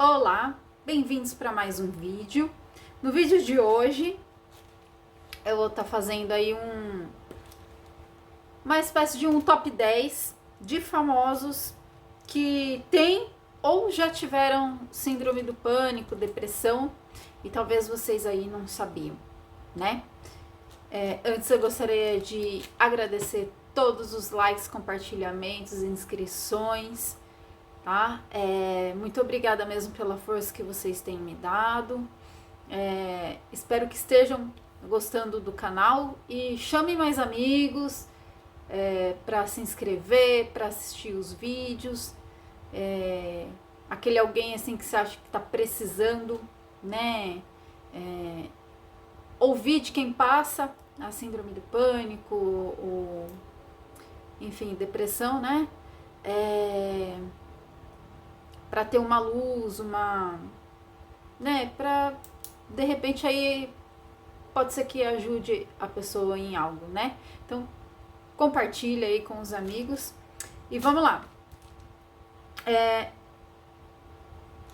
Olá, bem-vindos para mais um vídeo. No vídeo de hoje eu vou estar fazendo aí uma espécie de um top 10 de famosos que têm ou já tiveram síndrome do pânico, depressão, e talvez vocês aí não sabiam, né? Antes eu gostaria de agradecer todos os likes, compartilhamentos, inscrições, tá? Muito obrigada mesmo pela força que vocês têm me dado. Espero que estejam gostando do canal e chamem mais amigos para se inscrever, para assistir os vídeos. Aquele alguém assim que você acha que está precisando, né? Ouvir de quem passa a síndrome do pânico, ou enfim, depressão, né? Para ter uma luz, né? Para de repente aí pode ser que ajude a pessoa em algo, né? Então compartilha aí com os amigos e vamos lá.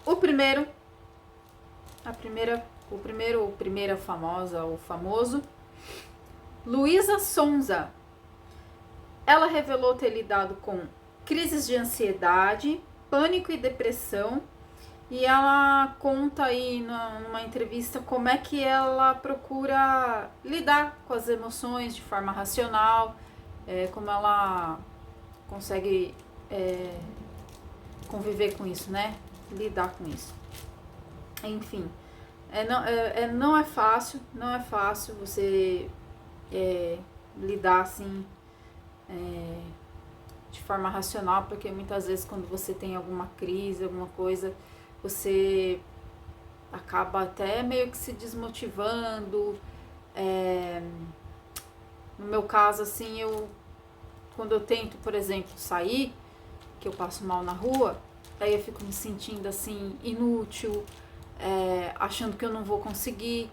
O primeira famosa, o famoso, Luísa Sonza. Ela revelou ter lidado com crises de ansiedade, pânico e depressão, e ela conta aí numa entrevista como é que ela procura lidar com as emoções de forma racional, como ela consegue conviver com isso, né? Lidar com isso. Enfim, não é fácil você lidar assim de forma racional, porque muitas vezes quando você tem alguma crise, alguma coisa, você acaba até meio que se desmotivando. No meu caso, assim, quando eu tento, por exemplo, sair, que eu passo mal na rua, aí eu fico me sentindo assim, inútil, achando que eu não vou conseguir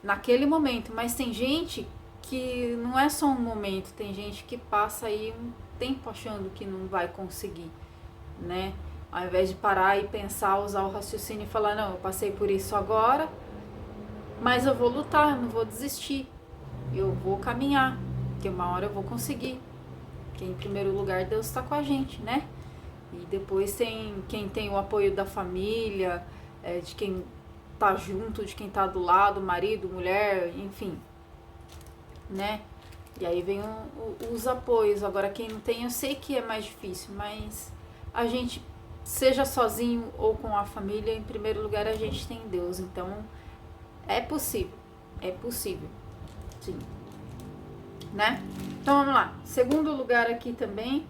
naquele momento. Mas tem gente que não é só um momento, tem gente que passa aí um tempo achando que não vai conseguir, né? Ao invés de parar e pensar, usar o raciocínio e falar, não, eu passei por isso agora, mas eu vou lutar, não vou desistir, eu vou caminhar, porque uma hora eu vou conseguir, porque em primeiro lugar Deus está com a gente, né? E depois tem quem tem o apoio da família, de quem tá junto, de quem tá do lado, marido, mulher, enfim, né? E aí vem os apoios. Agora quem não tem, eu sei que é mais difícil, mas a gente, seja sozinho ou com a família, em primeiro lugar a gente tem Deus, então é possível, sim, né? Então vamos lá, segundo lugar aqui também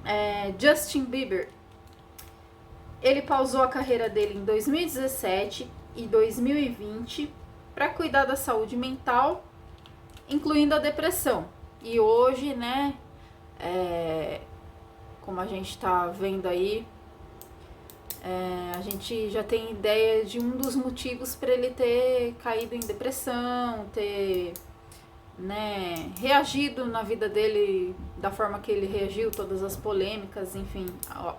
é Justin Bieber. Ele pausou a carreira dele em 2017 e 2020 para cuidar da saúde mental, incluindo a depressão. E hoje, né, como a gente tá vendo aí, a gente já tem ideia de um dos motivos para ele ter caído em depressão, ter, né, reagido na vida dele da forma que ele reagiu, todas as polêmicas, enfim.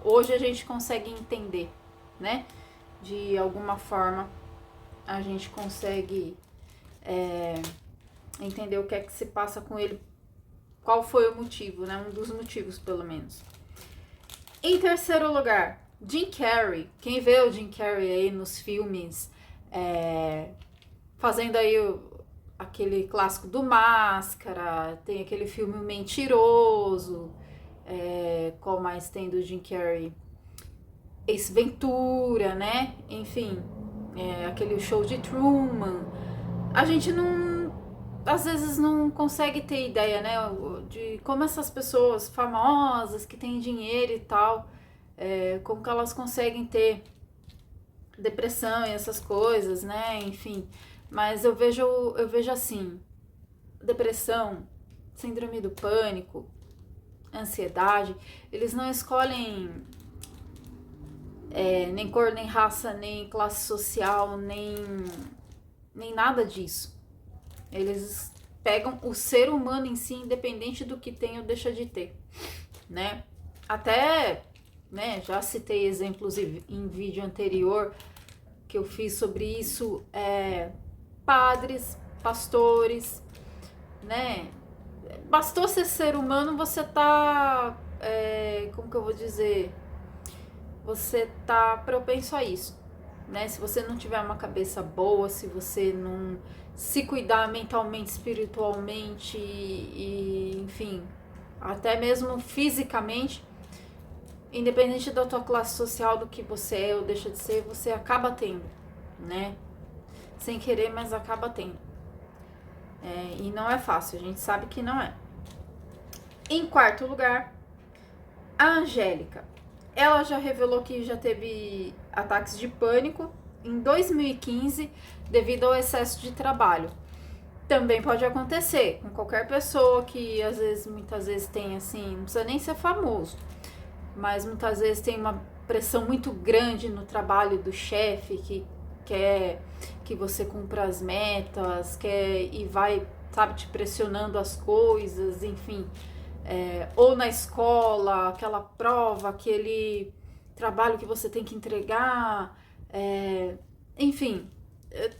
Hoje a gente consegue entender, né? De alguma forma a gente consegue entender o que é que se passa com ele, qual foi o motivo, né? Um dos motivos, pelo menos. Em terceiro lugar, Jim Carrey. Quem vê o Jim Carrey aí nos filmes, fazendo aí aquele clássico do Máscara, tem aquele filme Mentiroso, qual mais tem do Jim Carrey? Ace Ventura, né? Enfim, aquele Show de Truman. A gente às vezes não consegue ter ideia, né, de como essas pessoas famosas que têm dinheiro e tal, como que elas conseguem ter depressão e essas coisas, né, enfim. Mas eu vejo assim, depressão, síndrome do pânico, ansiedade, eles não escolhem nem cor, nem raça, nem classe social, nem nada disso. Eles pegam o ser humano em si, independente do que tem ou deixa de ter, né? Até né? Já citei exemplos em vídeo anterior que eu fiz sobre isso, padres, pastores, né? Bastou ser humano, você tá, como que eu vou dizer? Você tá propenso a isso, né? Se você não tiver uma cabeça boa, se você não se cuidar mentalmente, espiritualmente e enfim, até mesmo fisicamente, independente da tua classe social, do que você é ou deixa de ser, você acaba tendo, né? Sem querer, mas acaba tendo. E não é fácil, a gente sabe que não é. Em quarto lugar, a Angélica. Ela já revelou que já teve ataques de pânico em 2015 devido ao excesso de trabalho. Também pode acontecer com qualquer pessoa que às vezes, muitas vezes tem assim, não precisa nem ser famoso, mas muitas vezes tem uma pressão muito grande no trabalho do chefe que quer que você cumpra as metas, quer e vai, sabe, te pressionando as coisas, enfim. Ou na escola, aquela prova, aquele trabalho que você tem que entregar, enfim,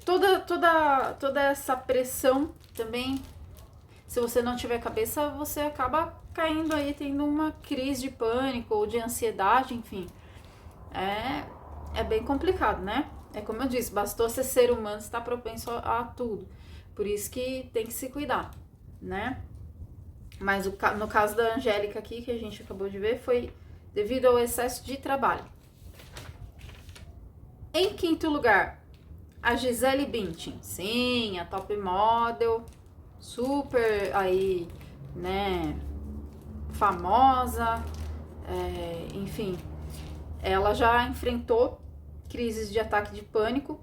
toda essa pressão também, se você não tiver cabeça, você acaba caindo aí, tendo uma crise de pânico ou de ansiedade, enfim. É bem complicado, né? É como eu disse, bastou ser humano, está propenso a tudo. Por isso que tem que se cuidar, né? Mas no caso da Angélica aqui, que a gente acabou de ver, foi devido ao excesso de trabalho. Em quinto lugar, a Gisele Bündchen. Sim, a top model, super aí, né, famosa, enfim. Ela já enfrentou crises de ataque de pânico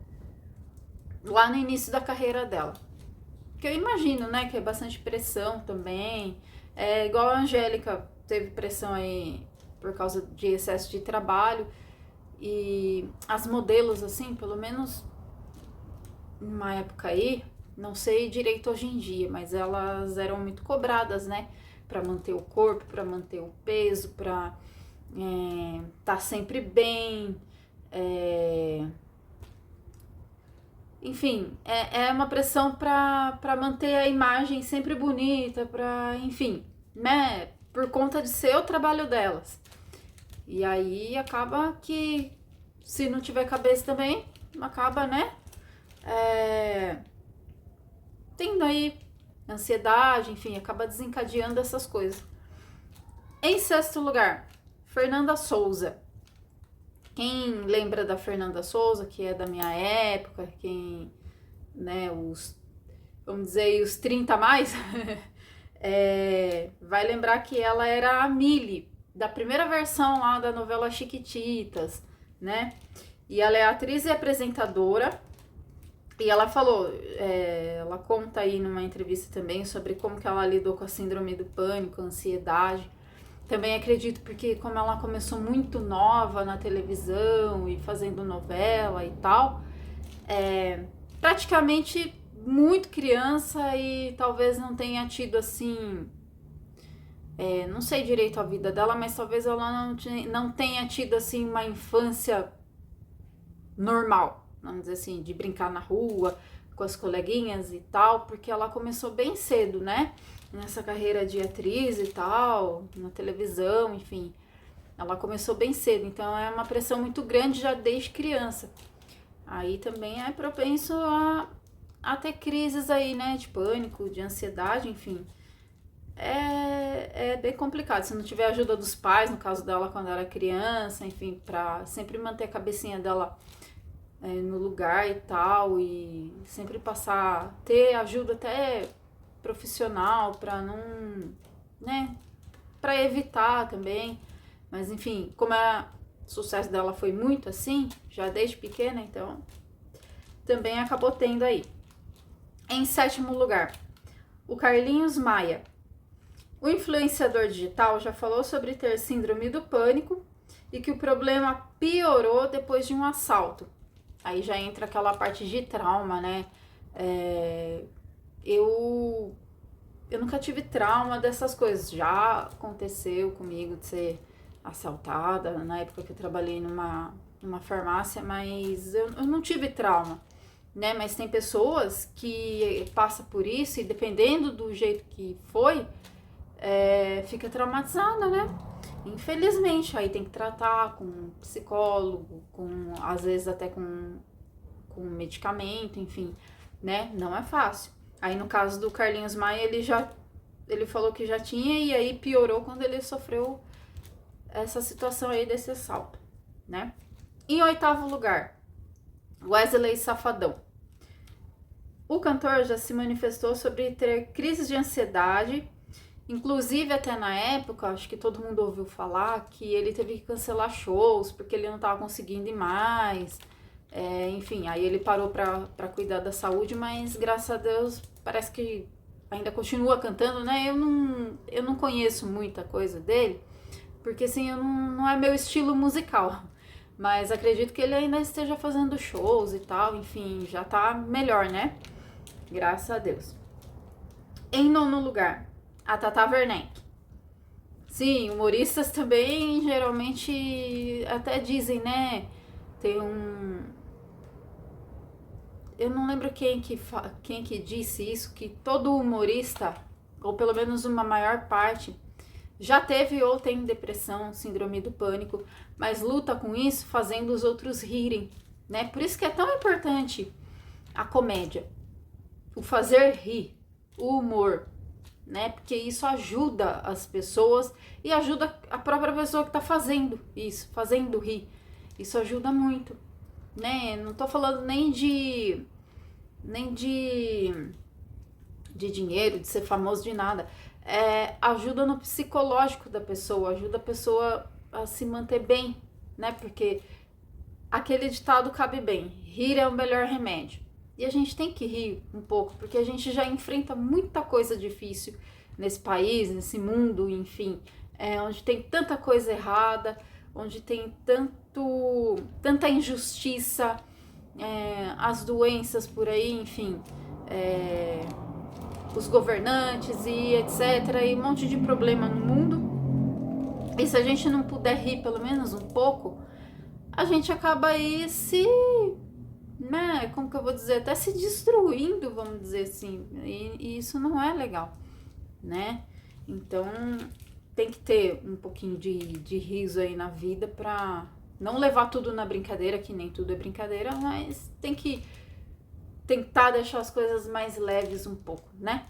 lá no início da carreira dela. Que eu imagino, né, que é bastante pressão também. É igual a Angélica teve pressão aí por causa de excesso de trabalho. E as modelos, assim, pelo menos numa época aí, não sei direito hoje em dia, mas elas eram muito cobradas, né? Pra manter o corpo, pra manter o peso, pra tá sempre bem. Enfim, é uma pressão pra manter a imagem sempre bonita, pra, enfim, né? Por conta de ser o trabalho delas. E aí acaba que, se não tiver cabeça também, acaba, né? Tendo aí ansiedade, enfim, acaba desencadeando essas coisas. Em sexto lugar, Fernanda Souza. Quem lembra da Fernanda Souza, que é da minha época, quem, né, vamos dizer, os 30 a mais, vai lembrar que ela era a Millie, da primeira versão lá da novela Chiquititas, né? E ela é atriz e apresentadora. E ela falou, ela conta aí numa entrevista também sobre como que ela lidou com a síndrome do pânico, a ansiedade. Também acredito porque como ela começou muito nova na televisão e fazendo novela e tal, praticamente muito criança e talvez não tenha tido assim, não sei direito a vida dela, mas talvez ela não tenha tido assim uma infância normal, vamos dizer assim, de brincar na rua com as coleguinhas e tal, porque ela começou bem cedo, né? Nessa carreira de atriz e tal, na televisão, enfim. Ela começou bem cedo, então é uma pressão muito grande já desde criança. Aí também é propenso a ter crises aí, né? De pânico, de ansiedade, enfim. É bem complicado. Se não tiver a ajuda dos pais, no caso dela quando era criança, enfim, pra sempre manter a cabecinha dela no lugar e tal, e sempre ter ajuda até profissional para não, né, para evitar também, mas enfim, como o sucesso dela foi muito assim, já desde pequena, então também acabou tendo aí. Em sétimo lugar, o Carlinhos Maia. O influenciador digital já falou sobre ter síndrome do pânico e que o problema piorou depois de um assalto. Aí já entra aquela parte de trauma, né? Eu nunca tive trauma dessas coisas. Já aconteceu comigo de ser assaltada, na época que eu trabalhei numa farmácia, mas eu não tive trauma, né? Mas tem pessoas que passam por isso e dependendo do jeito que foi, fica traumatizada, né? Infelizmente, aí tem que tratar com um psicólogo, às vezes até com medicamento, enfim, né? Não é fácil. Aí no caso do Carlinhos Maia, ele falou que já tinha e aí piorou quando ele sofreu essa situação aí desse assalto, né? Em 8º lugar, Wesley Safadão. O cantor já se manifestou sobre ter crises de ansiedade, inclusive até na época, acho que todo mundo ouviu falar que ele teve que cancelar shows porque ele não estava conseguindo ir mais. Enfim, aí ele parou para cuidar da saúde, mas graças a Deus parece que ainda continua cantando, né? Eu não conheço muita coisa dele, porque assim, não é meu estilo musical. Mas acredito que ele ainda esteja fazendo shows e tal, enfim, já tá melhor, né? Graças a Deus. Em 9º lugar, a Tata Werneck. Sim, humoristas também geralmente até dizem, né? Tem eu não lembro quem que disse isso, que todo humorista, ou pelo menos uma maior parte, já teve ou tem depressão, síndrome do pânico, mas luta com isso fazendo os outros rirem, né? Por isso que é tão importante a comédia, o fazer rir, o humor, né? Porque isso ajuda as pessoas e ajuda a própria pessoa que tá fazendo isso, fazendo rir. Isso ajuda muito, né? Não tô falando nem de dinheiro, de ser famoso, de nada. Ajuda no psicológico da pessoa, ajuda a pessoa a se manter bem, né? Porque aquele ditado cabe bem, rir é o melhor remédio. E a gente tem que rir um pouco, porque a gente já enfrenta muita coisa difícil nesse país, nesse mundo, enfim, onde tem tanta coisa errada, onde tem tanta injustiça, as doenças por aí, enfim, os governantes e etc, e um monte de problema no mundo. E se a gente não puder rir pelo menos um pouco, a gente acaba aí né, como que eu vou dizer, até se destruindo, vamos dizer assim, e isso não é legal, né? Então tem que ter um pouquinho de riso aí na vida pra não levar tudo na brincadeira, que nem tudo é brincadeira, mas tem que tentar deixar as coisas mais leves um pouco, né?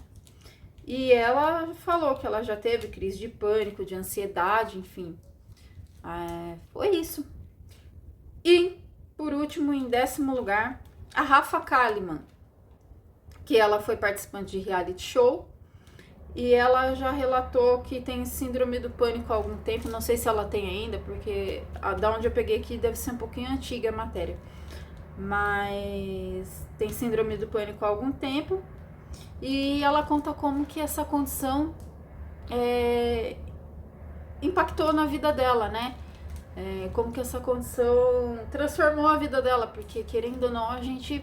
E ela falou que ela já teve crise de pânico, de ansiedade, enfim. Foi isso. E, por último, em 10º lugar, a Rafa Kalimann, que ela foi participante de reality show e ela já relatou que tem síndrome do pânico há algum tempo. Não sei se ela tem ainda, porque da onde eu peguei aqui deve ser um pouquinho antiga a matéria. Mas tem síndrome do pânico há algum tempo e ela conta como que essa condição impactou na vida dela, né? Como que essa condição transformou a vida dela, porque querendo ou não, a gente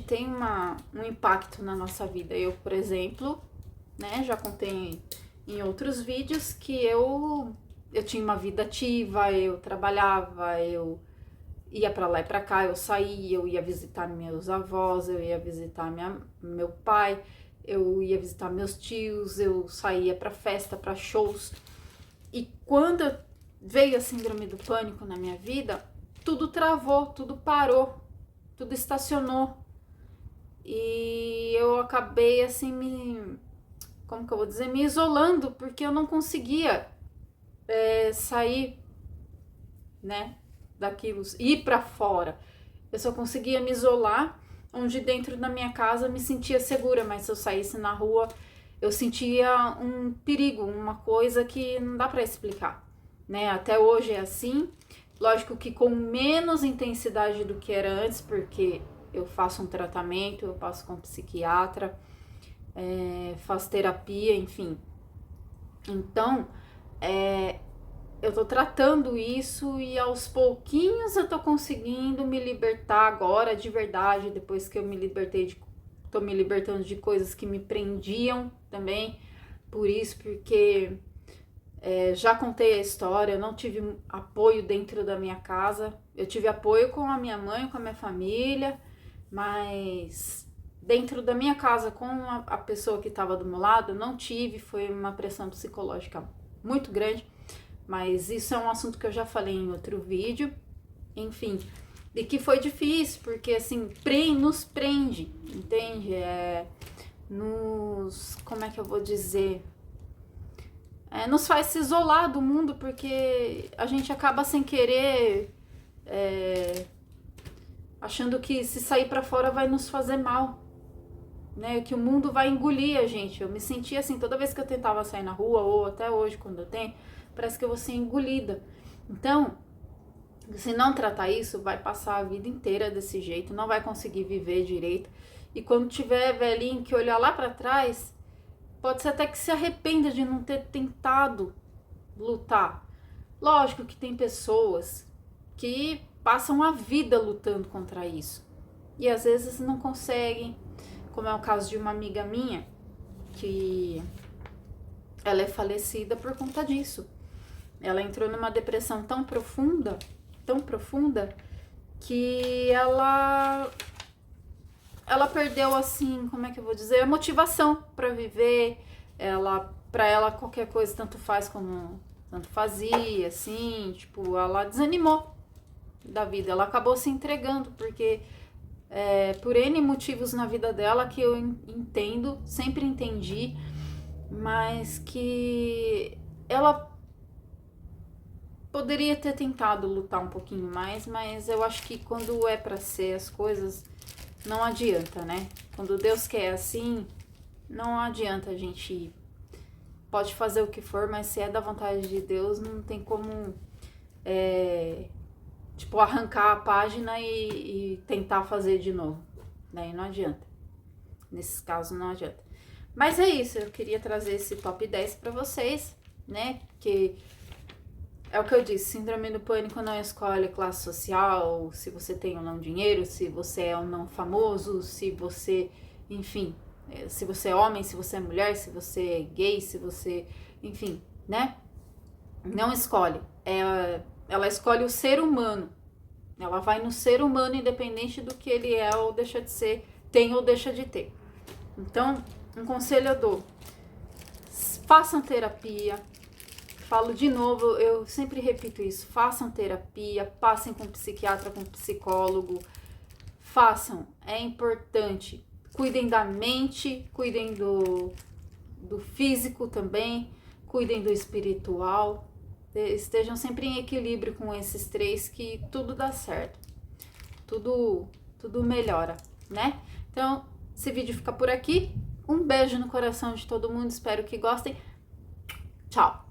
tem um impacto na nossa vida. Eu, por exemplo, né, já contei em outros vídeos que eu tinha uma vida ativa, eu trabalhava, eu ia pra lá e pra cá, eu saía, eu ia visitar meus avós, eu ia visitar meu pai, eu ia visitar meus tios, eu saía pra festa, pra shows. E quando veio a síndrome do pânico na minha vida, tudo travou, tudo parou, tudo estacionou. E eu acabei assim como que eu vou dizer, me isolando, porque eu não conseguia sair, né, daquilo, ir pra fora. Eu só conseguia me isolar, onde dentro da minha casa eu me sentia segura, mas se eu saísse na rua, eu sentia um perigo, uma coisa que não dá pra explicar, né? Até hoje é assim, lógico que com menos intensidade do que era antes, porque eu faço um tratamento, eu passo com psiquiatra, faço terapia, enfim. Então, eu tô tratando isso e aos pouquinhos eu tô conseguindo me libertar agora de verdade, depois que eu me libertei tô me libertando de coisas que me prendiam também, por isso, porque Já contei a história, eu não tive apoio dentro da minha casa. Eu tive apoio com a minha mãe, com a minha família, mas dentro da minha casa, com a pessoa que estava do meu lado, eu não tive. Foi uma pressão psicológica muito grande, mas isso é um assunto que eu já falei em outro vídeo. Enfim, e que foi difícil, porque assim, nos prende, entende? Como é que eu vou dizer? Nos faz se isolar do mundo, porque a gente acaba sem querer achando que se sair pra fora vai nos fazer mal, né? Que o mundo vai engolir a gente. Eu me sentia assim, toda vez que eu tentava sair na rua, ou até hoje quando eu tenho, parece que eu vou ser engolida. Então, se não tratar isso, vai passar a vida inteira desse jeito, não vai conseguir viver direito. E quando tiver velhinho que olhar lá pra trás, pode ser até que se arrependa de não ter tentado lutar. Lógico que tem pessoas que passam a vida lutando contra isso. E às vezes não conseguem, como é o caso de uma amiga minha, que ela é falecida por conta disso. Ela entrou numa depressão tão profunda, que ela perdeu, assim, como é que eu vou dizer, a motivação para viver. Para ela qualquer coisa tanto faz como tanto fazia, assim, tipo, ela desanimou da vida, ela acabou se entregando, porque por N motivos na vida dela que eu entendo, sempre entendi, mas que ela poderia ter tentado lutar um pouquinho mais, mas eu acho que quando é pra ser as coisas, não adianta, né? Quando Deus quer assim, não adianta a gente pode fazer o que for, mas se é da vontade de Deus, não tem como arrancar a página e tentar fazer de novo, né? Não adianta. Nesses casos não adianta. Mas é isso, eu queria trazer esse top 10 pra vocês, né? Que é o que eu disse, síndrome do pânico não escolhe classe social, se você tem ou não dinheiro, se você é ou não famoso, se você, enfim, se você é homem, se você é mulher, se você é gay, se você, enfim, né? Não escolhe. Ela escolhe o ser humano. Ela vai no ser humano, independente do que ele é ou deixa de ser, tem ou deixa de ter. Então, um conselho eu dou: façam terapia. Falo de novo, eu sempre repito isso, façam terapia, passem com psiquiatra, com psicólogo, façam, é importante. Cuidem da mente, cuidem do físico também, cuidem do espiritual, estejam sempre em equilíbrio com esses três, que tudo dá certo, tudo melhora, né? Então, esse vídeo fica por aqui, um beijo no coração de todo mundo, espero que gostem, tchau!